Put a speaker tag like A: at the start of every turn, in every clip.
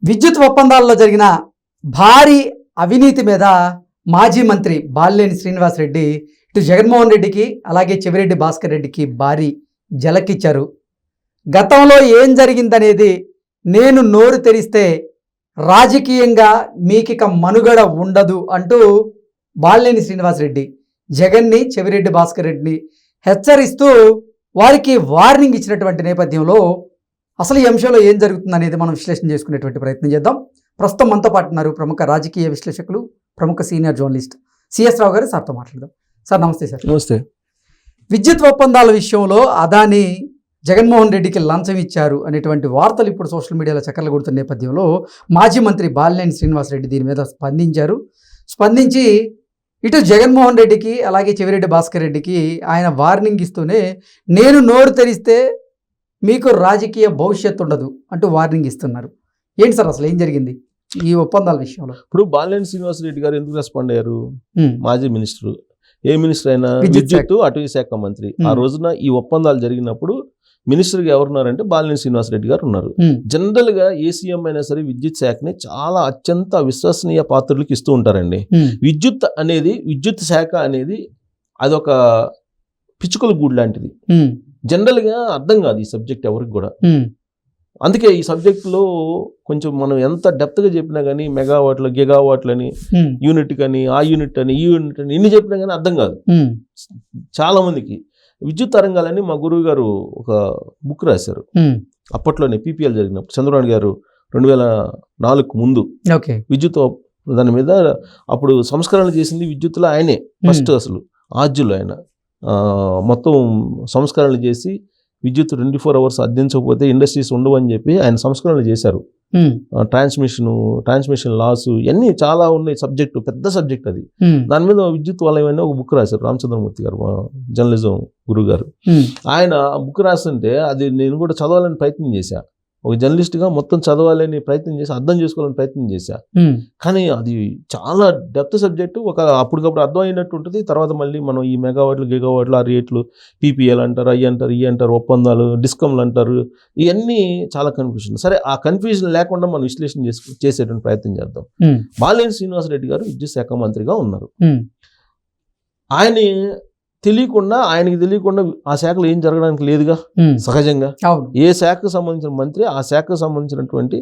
A: విద్యుత్ ఒప్పందాల్లో జరిగిన భారీ అవినీతి మీద మాజీ మంత్రి బాలినేని శ్రీనివాసరెడ్డి ఇటు జగన్మోహన్ రెడ్డికి అలాగే చెవిరెడ్డి భాస్కర్ రెడ్డికి భారీ జలకిచ్చారు. గతంలో ఏం జరిగిందనేది నేను నోరు తెరిస్తే రాజకీయంగా మీకిక మనుగడ ఉండదు అంటూ బాలినేని శ్రీనివాసరెడ్డి జగన్ని, చెవిరెడ్డి భాస్కర్ రెడ్డిని హెచ్చరిస్తూ వారికి వార్నింగ్ ఇచ్చినటువంటి నేపథ్యంలో అసలు ఈ అంశంలో ఏం జరుగుతుందనేది మనం విశ్లేషణ చేసుకునేటువంటి ప్రయత్నం చేద్దాం. ప్రస్తుతం మనతో పాటు ఉన్నారు ప్రముఖ రాజకీయ విశ్లేషకులు, ప్రముఖ సీనియర్ జర్నలిస్ట్ సిఎస్ రావు గారు. సార్తో మాట్లాడదాం. సార్ నమస్తే. సార్
B: నమస్తే.
A: విద్యుత్ ఒప్పందాల విషయంలో అదాని జగన్మోహన్ రెడ్డికి లంచం ఇచ్చారు అనేటువంటి వార్తలు ఇప్పుడు సోషల్ మీడియాలో చక్కర్లు కొడుతున్న నేపథ్యంలో మాజీ మంత్రి బాలినేని శ్రీనివాసరెడ్డి దీని మీద స్పందించి ఇటు జగన్మోహన్ రెడ్డికి అలాగే చెవిరెడ్డి భాస్కర్ రెడ్డికి ఆయన వార్నింగ్ ఇస్తూనే నేను నోరు తెరిస్తే మీకు రాజకీయ భవిష్యత్తు ఉండదు అంటూ వార్నింగ్ ఇస్తున్నారు. ఏంటి సార్ అసలు ఏం జరిగింది ఈ ఒప్పందాల విషయంలో?
B: ఇప్పుడు బాలినేని శ్రీనివాసరెడ్డి గారు ఎందుకు రెస్పాండ్ అయ్యారు? మాజీ మినిస్టర్, ఏ మినిస్టర్ అయినా విద్యుత్ అటవీ శాఖ మంత్రి. ఆ రోజున ఈ ఒప్పందాలు జరిగినప్పుడు మినిస్టర్గా ఎవరున్నారంటే బాలినేని శ్రీనివాసరెడ్డి గారు ఉన్నారు. జనరల్ గా ఏ సీఎం అయినా సరే విద్యుత్ శాఖని చాలా అత్యంత విశ్వసనీయ పాత్రలకు ఇస్తూ ఉంటారండి. విద్యుత్ శాఖ అనేది అదొక పిచ్చుకల గూడు లాంటిది. జనరల్ గా అర్థం కాదు ఈ సబ్జెక్ట్ ఎవరికి కూడా. అందుకే ఈ సబ్జెక్ట్ లో కొంచెం మనం ఎంత డెప్త్ గా చెప్పినా కానీ మెగావాట్లు, గిగావాట్లని, యూనిట్ కానీ ఆ యూనిట్ అని ఈ యూనిట్ అని ఇన్ని చెప్పినా కానీ అర్థం కాదు చాలా మందికి. విద్యుత్ తరంగాలని మా గురువు గారు ఒక బుక్ రాశారు అప్పట్లోనే పీపీఎల్ జరిగినప్పుడు. చంద్రబాబు గారు 2004 ముందు విద్యుత్ దాని మీద అప్పుడు సంస్కరణ చేసింది విద్యుత్తులో ఆయనే ఫస్ట్. అసలు ఆద్యులు ఆయన మొత్తం సంస్కరణలు చేసి విద్యుత్ 24 hours అందించకపోతే ఇండస్ట్రీస్ ఉండవు అని చెప్పి ఆయన సంస్కరణలు చేశారు. ట్రాన్స్మిషన్ లాస్ ఇవన్నీ చాలా ఉన్నాయి. సబ్జెక్టు పెద్ద సబ్జెక్ట్ అది. దాని మీద విద్యుత్ వలయమని ఒక బుక్ రాశారు రామచంద్రమూర్తి గారు, జర్నలిజం గురువు గారు. ఆయన బుక్ రాస్తుంటే అది నేను కూడా చదవాలని ప్రయత్నం చేశా. ఒక జర్నలిస్ట్గా మొత్తం చదవాలని ప్రయత్నం చేసి అర్థం చేసుకోవాలని ప్రయత్నం చేశా. కానీ అది చాలా డెప్త్ సబ్జెక్టు. అప్పటికప్పుడు అర్థం అయినట్టు ఉంటుంది. తర్వాత మళ్ళీ మనం ఈ మెగావాట్లు, గిగావాట్లు, ఆ రేట్లు, పీపీఎల్ అంటారు, అవి అంటారు, ఇవి అంటారు, ఒప్పందాలు, డిస్కమ్లు అంటారు, ఇవన్నీ చాలా కన్ఫ్యూజన్. సరే, ఆ కన్ఫ్యూజన్ లేకుండా మనం విశ్లేషణ చేసేటువంటి ప్రయత్నం చేద్దాం. బాలినేని శ్రీనివాసరెడ్డి గారు విద్యుత్ శాఖ మంత్రిగా ఉన్నారు. ఆయనకి తెలియకుండా ఆ శాఖలో ఏం జరగడానికి లేదుగా. సహజంగా ఏ శాఖకు సంబంధించిన మంత్రి ఆ శాఖకు సంబంధించినటువంటి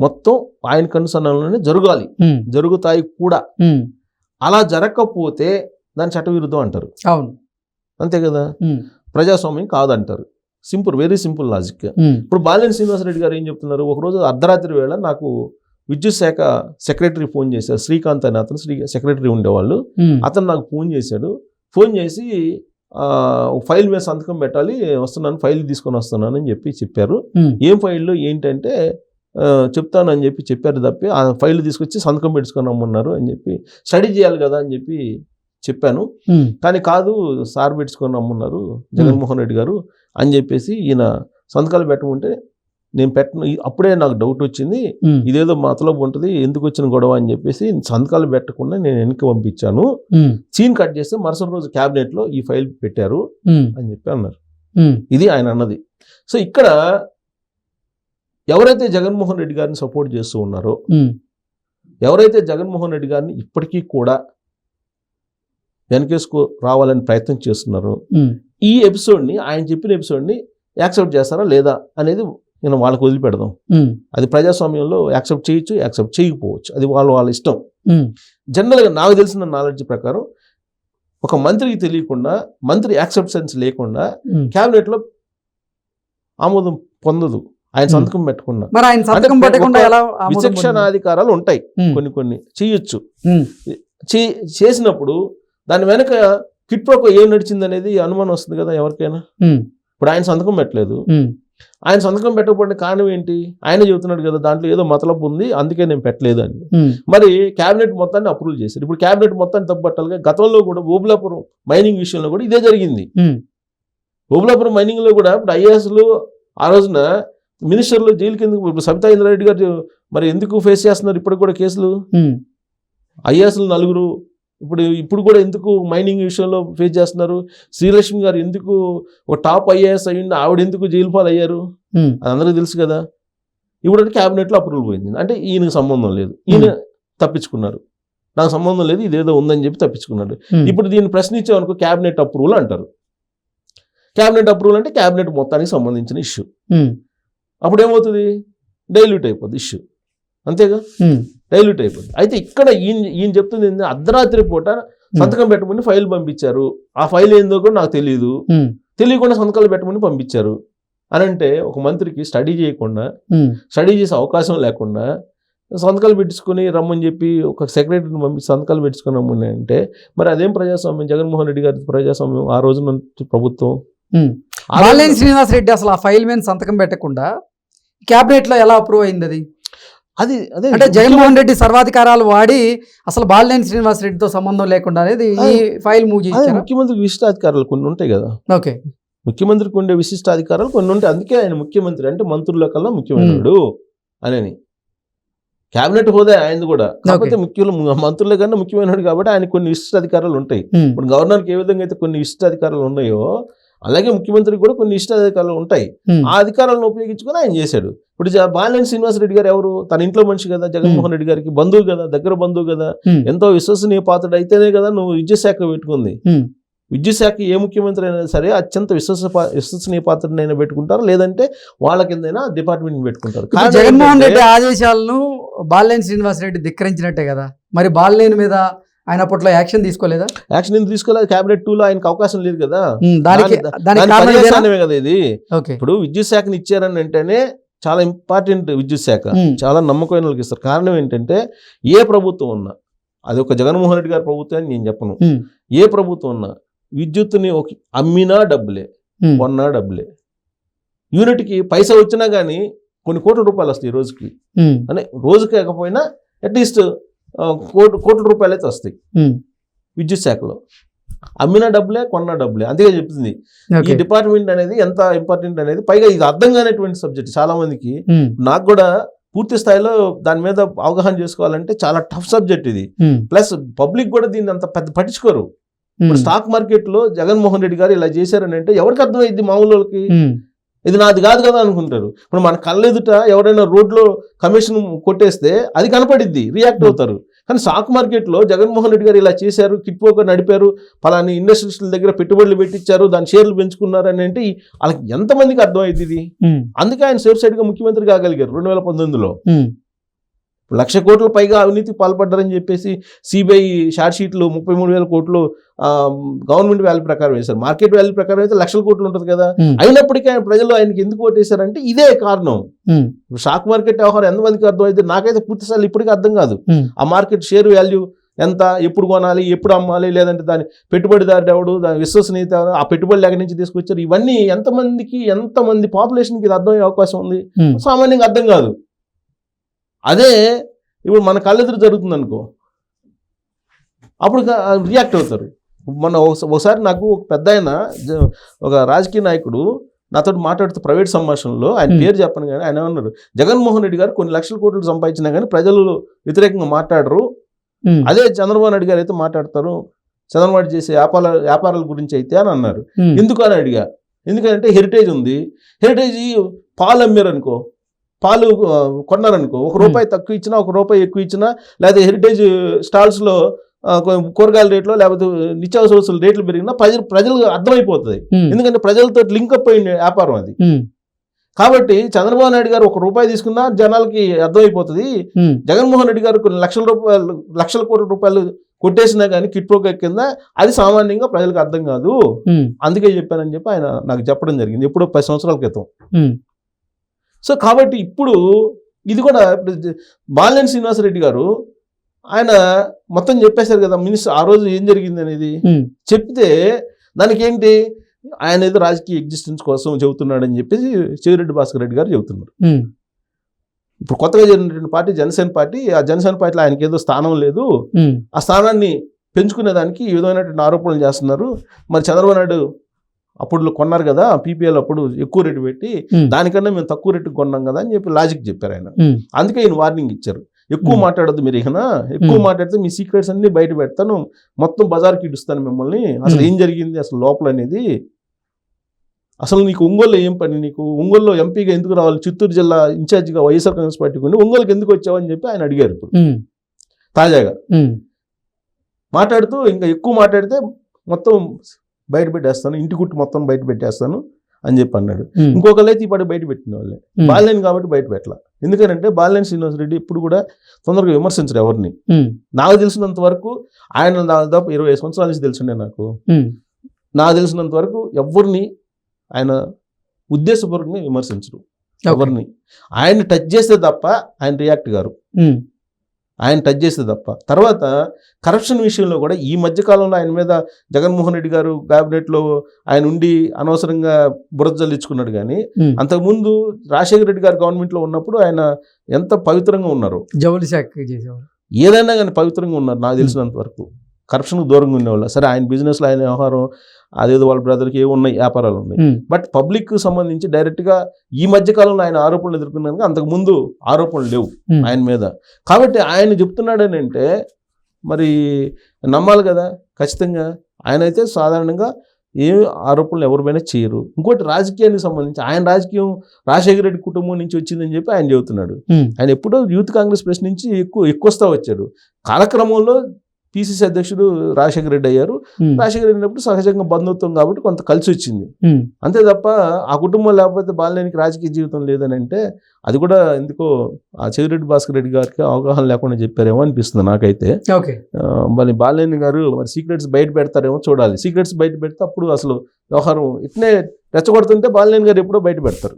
B: మొత్తం ఆయన కనుసన్నలోనే జరుగుతాయి కూడా. అలా జరగకపోతే దాని చట్టవిరుద్ధం అంటారు. అంతే కదా, ప్రజాస్వామ్యం కాదంటారు. Simple, very simple logic. ఇప్పుడు బాలినేని శ్రీనివాసరెడ్డి గారు ఏం చెప్తున్నారు? ఒకరోజు అర్ధరాత్రి వేళ నాకు విద్యుత్ శాఖ సెక్రటరీ ఫోన్ చేశారు. శ్రీకాంత్ అని అతను సెక్రటరీ ఉండేవాళ్ళు. అతను నాకు ఫోన్ చేసి ఫైల్ మీద సంతకం పెట్టాలి, వస్తున్నాను, ఫైల్ తీసుకొని వస్తున్నాను అని చెప్పారు. ఏం ఫైల్లో ఏంటంటే చెప్తానని చెప్పారు తప్పి ఆ ఫైల్ తీసుకొచ్చి సంతకం పెట్టుకొని రమ్మన్నారు అని స్టడీ చేయాలి కదా అని చెప్పాను. కానీ కాదు, సార్ పెట్టుకొని రమ్మన్నారు జగన్మోహన్ రెడ్డి గారు అని చెప్పేసి ఈయన సంతకాలు పెట్టమంటే నేను పెట్టను. అప్పుడే నాకు డౌట్ వచ్చింది, ఇదేదో మతలబు ఉంటుంది, ఎందుకు వచ్చిన గొడవ అని చెప్పేసి సంతకాలు పెట్టకుండా నేను వెనక్కి పంపించాను. సీన్ కట్ చేస్తే మరుసటి రోజు క్యాబినెట్ లో ఈ ఫైల్ పెట్టారు అని అన్నారు. ఇది ఆయన అన్నది. సో ఇక్కడ ఎవరైతే జగన్మోహన్ రెడ్డి గారిని సపోర్ట్ చేస్తూ ఉన్నారో, ఎవరైతే జగన్మోహన్ రెడ్డి గారిని ఇప్పటికీ కూడా వెనకేసుకు రావాలని ప్రయత్నం చేస్తున్నారో, ఈ ఎపిసోడ్ని, ఆయన చెప్పిన ఎపిసోడ్ని యాక్సెప్ట్ చేస్తారా లేదా అనేది నేను వాళ్ళకి వదిలిపెడదాం. అది ప్రజాస్వామ్యంలో యాక్సెప్ట్ చేయొచ్చు, యాక్సెప్ట్ చేయకపోవచ్చు, అది వాళ్ళ ఇష్టం. జనరల్గా నాకు తెలిసిన నాలెడ్జ్ ప్రకారం ఒక మంత్రికి తెలియకుండా, మంత్రి యాక్సెప్టెన్స్ లేకుండా క్యాబినెట్ లో ఆమోదం పొందదు ఆయన సంతకం పెట్టకుండా. విచక్షణాధికారాలు ఉంటాయి, కొన్ని చేయొచ్చు. చేసినప్పుడు దాని వెనక కిట్ ప్రోకో ఏం నడిచింది అనేది అనుమానం వస్తుంది కదా ఎవరికైనా. ఇప్పుడు ఆయన సంతకం పెట్టలేదు, ఆయన సంతకం పెట్టకపోతే కారణం ఏంటి? ఆయన చెబుతున్నాడు కదా దాంట్లో ఏదో మతలబు ఉంది, అందుకే నేను పెట్టలేదు అని. మరి క్యాబినెట్ మొత్తాన్ని అప్రూవ్ చేశారు. ఇప్పుడు క్యాబినెట్ మొత్తాన్ని తప్పబట్టాలిగా. గతంలో కూడా ఓబులాపురం మైనింగ్ విషయంలో కూడా ఇదే జరిగింది. ఓబులాపురం మైనింగ్ లో కూడా ఇప్పుడు ఐఏఎస్లు ఆ రోజున మినిస్టర్లు జైలు కింద, ఇప్పుడు సబితా ఇంద్రారెడ్డి గారు మరి ఎందుకు ఫేస్ చేస్తున్నారు ఇప్పుడు కూడా కేసులు? ఐఏఎస్లు 4 ఇప్పుడు కూడా ఎందుకు మైనింగ్ విషయంలో ఫేస్ చేస్తున్నారు? శ్రీలక్ష్మి గారు ఎందుకు ఒక టాప్ ఐఏఎస్ అయ్యింది, ఆవిడ ఎందుకు జైలు పాలు అయ్యారు? అది అందరికీ తెలుసు కదా. ఇప్పుడు క్యాబినెట్లో అప్రూవల్ పోయింది, అంటే ఈయనకు సంబంధం లేదు, ఈయన తప్పించుకున్నారు, నాకు సంబంధం లేదు ఇదేదో ఉందని చెప్పి తప్పించుకున్నాడు. ఇప్పుడు దీన్ని ప్రశ్నించామనుకో క్యాబినెట్ అప్రూవల్ అంటారు. క్యాబినెట్ అప్రూవల్ అంటే క్యాబినెట్ మొత్తానికి సంబంధించిన ఇష్యూ. అప్పుడు ఏమవుతుంది, డైల్యూట్ అయిపోద్ది ఇష్యూ, అంతేగా, డైల్యూట్ అయిపోద్ది. అయితే ఇక్కడ ఈయన చెప్తుంది ఏంటంటే అర్ధరాత్రి పూట సంతకం పెట్టమని ఫైల్ పంపించారు, ఆ ఫైల్ ఏందో కూడా నాకు తెలియదు, తెలియకుండా సంతకాలు పెట్టమని పంపించారు అని అంటే ఒక మంత్రికి స్టడీ చేయకుండా, స్టడీ చేసే అవకాశం లేకుండా సంతకాలు పెట్టించుకొని రమ్మని చెప్పి ఒక సెక్రటరీని పంపించి సంతకాలు పెట్టించుకొని రమ్మని అంటే మరి అదేం ప్రజాస్వామ్యం? జగన్మోహన్ రెడ్డి గారి ప్రజాస్వామ్యం ఆ రోజున ప్రభుత్వం.
A: బాలినేని శ్రీనివాస్ రెడ్డి అసలు ఆ ఫైల్ మీద సంతకం పెట్టకుండా క్యాబినెట్ లో ఎలా అప్రూవ్ అయింది అది?
B: అది అదే
A: అంటే జగన్మోహన్ రెడ్డి సర్వాధికారాలు వాడి అసలు బాలినేని శ్రీనివాస్ రెడ్డితో సంబంధం లేకుండా అనేది ఈ ఫైల్ మూవ్ చేశారు.
B: ముఖ్యమంత్రికి విశిష్టాధికారాలు కొన్ని ఉంటాయి కదా.
A: ఓకే,
B: ముఖ్యమంత్రికి ఉండే విశిష్టాధికారాలు కొన్ని ఉంటాయి, అందుకే ఆయన ముఖ్యమంత్రి అంటే మంత్రుల కల్లా ముఖ్యమైనడు అని. క్యాబినెట్ హోదా ఆయనది కూడా, కాకపోతే మంత్రుల కన్నా ముఖ్యమైనడు కాబట్టి ఆయన కొన్ని విశిష్టాధికారాలు ఉంటాయి. ఇప్పుడు గవర్నర్కి ఏ విధంగా అయితే కొన్ని విశిష్టాధికారాలు ఉన్నాయో అలాగే ముఖ్యమంత్రికి కూడా కొన్ని ఇష్టాధికారాలు ఉంటాయి. ఆ అధికారాలను ఉపయోగించుకొని ఆయన చేశాడు. ఇప్పుడు బాలినేని శ్రీనివాస్ రెడ్డి గారు ఎవరు? తన ఇంట్లో మనిషి కదా, జగన్మోహన్ రెడ్డి గారికి బంధువు కదా, దగ్గర బంధువు కదా, ఎంతో విశ్వసనీయ పాత్రుడు అయితేనే కదా నువ్వు విద్యుత్ శాఖ పెట్టుకుంది. విద్యుత్ శాఖ ఏ ముఖ్యమంత్రి అయినా సరే అత్యంత విశ్వసనీయ పాత్రనైనా పెట్టుకుంటారు, లేదంటే వాళ్ళ కిందైనా డిపార్ట్మెంట్ పెట్టుకుంటారు.
A: జగన్మోహన్ రెడ్డి ఆదేశాలను బాలినేని శ్రీనివాస్ రెడ్డి ధిక్కరించినట్టే కదా, మరి బాలినేని మీద ఆయన అప్పట్లో యాక్షన్ తీసుకోలేదా?
B: యాక్షన్ ఎందుకు తీసుకోలేదు? క్యాబినెట్ 2లో ఆయనకు అవకాశం లేదు కదా,
A: దానికి
B: కదా ఇది. ఇప్పుడు విద్యుత్ శాఖని ఇచ్చారని అంటేనే చాలా ఇంపార్టెంట్, విద్యుత్ శాఖ చాలా నమ్మకమైన వాళ్ళకి ఇస్తారు. కారణం ఏంటంటే ఏ ప్రభుత్వం ఉన్నా, అది ఒక జగన్మోహన్ రెడ్డి గారి ప్రభుత్వం అని నేను చెప్పను, ఏ ప్రభుత్వం ఉన్నా విద్యుత్తుని అమ్మినా డబ్బులే, కొన్నా డబ్బులే. యూనిట్కి పైసా వచ్చినా కానీ కొన్ని కోట్ల రూపాయలు వస్తాయి రోజుకి, అంటే రోజుకి కాకపోయినా అట్లీస్ట్ కోట్ల రూపాయలు అయితే వస్తాయి విద్యుత్ శాఖలో. అమ్మిన డబ్బులే, కొన్న డబ్బులే, అందుకే చెప్తుంది ఈ డిపార్ట్మెంట్ అనేది ఎంత ఇంపార్టెంట్ అనేది. పైగా ఇది అర్థం కానిటువంటి సబ్జెక్ట్ చాలా మందికి, నాకు కూడా పూర్తి స్థాయిలో దాని మీద అవగాహన చేసుకోవాలంటే చాలా టఫ్ సబ్జెక్ట్ ఇది. ప్లస్ పబ్లిక్ కూడా దీన్ని అంత పెద్ద పట్టించుకోరు. ఇప్పుడు స్టాక్ మార్కెట్ లో జగన్మోహన్ రెడ్డి గారు ఇలా చేశారని అంటే ఎవరికి అర్థమైంది? మామూలు వాళ్ళకి ఇది నాది కాదు కదా అనుకుంటారు. ఇప్పుడు మన కళ్ళెదుట ఎవరైనా రోడ్లో కమిషన్ కొట్టేస్తే అది కనపడిద్ది, రియాక్ట్ అవుతారు. కానీ స్టాక్ మార్కెట్లో జగన్మోహన్ రెడ్డి గారు ఇలా చేశారు, కిట్పోక నడిపారు, పలాని ఇండస్ట్రీస్ల దగ్గర పెట్టుబడులు పెట్టించారు, దాని షేర్లు పెంచుకున్నారు అని అంటే వాళ్ళకి ఎంతమందికి అర్థమైంది ఇది? అందుకే ఆయన సేఫ్ సైడ్గా ముఖ్యమంత్రి కాగలిగారు 2019లో. 1,00,000 కోట్ల పైగా అవినీతికి పాల్పడ్డారని చెప్పేసి సిబిఐ షార్ట్ షీట్లు 33,000 కోట్లు గవర్నమెంట్ వాల్యూ ప్రకారం వేశారు. మార్కెట్ వాల్యూ ప్రకారం అయితే 1,00,000 కోట్లు ఉంటుంది కదా. అయినప్పటికీ ప్రజలు ఆయనకి ఎందుకు ఓటేశారంటే ఇదే కారణం. స్టాక్ మార్కెట్ వ్యవహారం ఎంతమందికి అర్థమైంది? నాకైతే పూర్తిసార్లు ఇప్పటికీ అర్థం కాదు. ఆ మార్కెట్ షేర్ వాల్యూ ఎంత, ఎప్పుడు కొనాలి, ఎప్పుడు అమ్మాలి, లేదంటే దాని పెట్టుబడిదారు ఎవడు, దాని విశ్వసనీయత, ఆ పెట్టుబడులు ఎక్కడి నుంచి తీసుకొచ్చారు, ఇవన్నీ ఎంతమంది పాపులేషన్కి ఇది అర్థమయ్యే అవకాశం ఉంది? సామాన్యంగా అర్థం కాదు. అదే ఇప్పుడు మన కళ్ళెదురు జరుగుతుంది అనుకో, అప్పుడు రియాక్ట్ అవుతారు. ఒకసారి నాకు ఒక పెద్ద ఆయన, ఒక రాజకీయ నాయకుడు నాతో మాట్లాడుతూ ప్రైవేట్ సంభాషణలో, ఆయన పేరు చెప్పను కానీ ఆయన అన్నారు, జగన్మోహన్ రెడ్డి గారు కొన్ని లక్షల కోట్లు సంపాదించినా కానీ ప్రజలు వ్యతిరేకంగా మాట్లాడరు, అదే చంద్రబాబు నాయుడు గారు అయితే మాట్లాడతారు, చంద్రబాబు నాయుడు చేసే వ్యాపారాల గురించి అయితే అని అన్నారు. ఎందుకు అని అడిగా. ఎందుకంటే హెరిటేజ్ ఉంది, హెరిటేజ్ పాలు అమ్మారు అనుకో, పాలు కొన్నారనుకో, ₹1 తక్కువ ఇచ్చినా ₹1 ఎక్కువ ఇచ్చినా, లేదా హెరిటేజ్ స్టాల్స్లో కూరగాయల రేట్లో లేకపోతే నిత్యావసర వస్తువుల రేట్లు పెరిగినా ప్రజలకు అర్థమైపోతుంది. ఎందుకంటే ప్రజలతో లింకప్ అయిన వ్యాపారం అది. కాబట్టి చంద్రబాబు నాయుడు గారు ₹1 తీసుకున్నా జనాలకి అర్థమైపోతుంది. జగన్మోహన్ రెడ్డి గారు కొన్ని లక్షల కోట్ల రూపాయలు కొట్టేసినా కానీ కిట్ ప్రోగ్రామ్ కింద అది సామాన్యంగా ప్రజలకు అర్థం కాదు, అందుకే చెప్పానని చెప్పి ఆయన నాకు చెప్పడం జరిగింది ఎప్పుడో 10 సంవత్సరాల క్రితం. సో కాబట్టి ఇప్పుడు ఇది కూడా బాలినేని శ్రీనివాసరెడ్డి గారు ఆయన మొత్తం చెప్పేశారు కదా మినిస్టర్ ఆ రోజు ఏం జరిగింది అనేది. చెప్తే దానికి ఏంటి, ఆయన ఏదో రాజకీయ ఎగ్జిస్టెన్స్ కోసం చెబుతున్నాడని చెప్పేసి చెవిరెడ్డి భాస్కర్ రెడ్డి గారు చెబుతున్నారు. ఇప్పుడు కొత్తగా జరిగినటువంటి పార్టీ జనసేన పార్టీ, ఆ జనసేన పార్టీలో ఆయనకి ఏదో స్థానం లేదు, ఆ స్థానాన్ని పెంచుకునేదానికి ఈ విధమైనటువంటి ఆరోపణలు చేస్తున్నారు. మరి చంద్రబాబు నాయుడు అప్పుడు కొన్నారు కదా పీపీఎల్, అప్పుడు ఎక్కువ రేటు పెట్టి, దానికన్నా మేము తక్కువ రేటుకి కొన్నాం కదా అని చెప్పి లాజిక్ చెప్పారు ఆయన. అందుకే ఈయన వార్నింగ్ ఇచ్చారు, ఎక్కువ మాట్లాడద్దు మీరు, ఇక ఎక్కువ మాట్లాడితే మీ సీక్రెట్స్ అన్ని బయట పెడతాను, మొత్తం బజార్కి ఇడుస్తాను మిమ్మల్ని, అసలు ఏం జరిగింది అసలు లోపల అనేది అసలు నీకు ఒంగోలులో ఏం పని, నీకు ఒంగోలులో ఎంపీగా ఎందుకు రావాలి, చిత్తూరు జిల్లా ఇన్ఛార్జిగా వైఎస్ఆర్ కాంగ్రెస్ పార్టీకి ఉండి ఒంగోలుకి ఎందుకు వచ్చావని చెప్పి ఆయన అడిగారు ఇప్పుడు తాజాగా మాట్లాడుతూ. ఇంకా ఎక్కువ మాట్లాడితే మొత్తం బయట పెట్టేస్తాను, ఇంటి గుట్టు మొత్తం బయట పెట్టేస్తాను అని చెప్పి అన్నాడు. ఇంకొకళ్ళైతే ఈ పాటి బయట పెట్టిన వాళ్ళే, బాలినేని కాబట్టి బయట పెట్టాల. ఎందుకంటే బాలినేని శ్రీనివాసరెడ్డి ఇప్పుడు కూడా తొందరగా విమర్శించరు ఎవరిని. నాకు తెలిసినంత వరకు ఆయన దాదాపు 20 సంవత్సరాల నుంచి తెలుసుండే నాకు తెలిసినంత వరకు ఎవరిని ఆయన ఉద్దేశపూర్వకంగా విమర్శించరు ఎవరిని. ఆయన టచ్ చేస్తే తప్ప ఆయన రియాక్ట్ గారు, ఆయన టచ్ చేస్తే తప్ప. తర్వాత కరప్షన్ విషయంలో కూడా ఈ మధ్యకాలంలో ఆయన మీద జగన్మోహన్ రెడ్డి గారు క్యాబినెట్లో ఆయన ఉండి అనవసరంగా బురద జల్లించుకున్నాడు. కానీ అంతకుముందు రాజశేఖర రెడ్డి గారు గవర్నమెంట్లో ఉన్నప్పుడు ఆయన ఎంత పవిత్రంగా ఉన్నారు,
A: జౌలి శాఖ చేసేవారు,
B: ఏదైనా కానీ పవిత్రంగా ఉన్నారు నాకు తెలిసినంత వరకు. కరప్షన్కు దూరంగా ఉండేవాళ్ళు. సరే ఆయన బిజినెస్లో ఆయన వ్యవహారం అదేదో వాళ్ళ బ్రదర్కి ఏమి ఉన్నాయి, వ్యాపారాలు ఉన్నాయి. బట్ పబ్లిక్ సంబంధించి డైరెక్ట్గా ఈ మధ్యకాలంలో ఆయన ఆరోపణలు ఎదుర్కొన్నాక అంతకుముందు ఆరోపణలు లేవు ఆయన మీద. కాబట్టి ఆయన చెప్తున్నాడని అంటే మరి నమ్మాలి కదా ఖచ్చితంగా. ఆయన అయితే సాధారణంగా ఏ ఆరోపణలు ఎవరిపైనా చేయరు. ఇంకోటి రాజకీయానికి సంబంధించి ఆయన రాజకీయం రాజశేఖర రెడ్డి కుటుంబం నుంచి వచ్చిందని చెప్పి ఆయన చెబుతున్నాడు. ఆయన ఎప్పుడో యూత్ కాంగ్రెస్ ప్రెస్ నుంచి ఎక్కువ వస్తూ వచ్చాడు. కాలక్రమంలో పిసిసి అధ్యక్షుడు రాజశేఖర రెడ్డి అయ్యారు. రాజశేఖర రెడ్డి అయినప్పుడు సహజంగా బంధుత్వం కాబట్టి కొంత కలిసి వచ్చింది అంతే తప్ప ఆ కుటుంబం లేకపోతే బాలినేనికి రాజకీయ జీవితం లేదని అంటే అది కూడా ఎందుకో ఆ చెవిరెడ్డి భాస్కర్ రెడ్డి గారికి అవగాహన లేకుండా చెప్పారేమో అనిపిస్తుంది నాకైతే. మరి బాలినేని గారు మరి సీక్రెట్స్ బయట పెడతారేమో చూడాలి. సీక్రెట్స్ బయట పెడితే అప్పుడు అసలు వ్యవహారం ఇట్నే రెచ్చగొడుతుంటే బాలినేని గారు ఎప్పుడో బయట పెడతారు.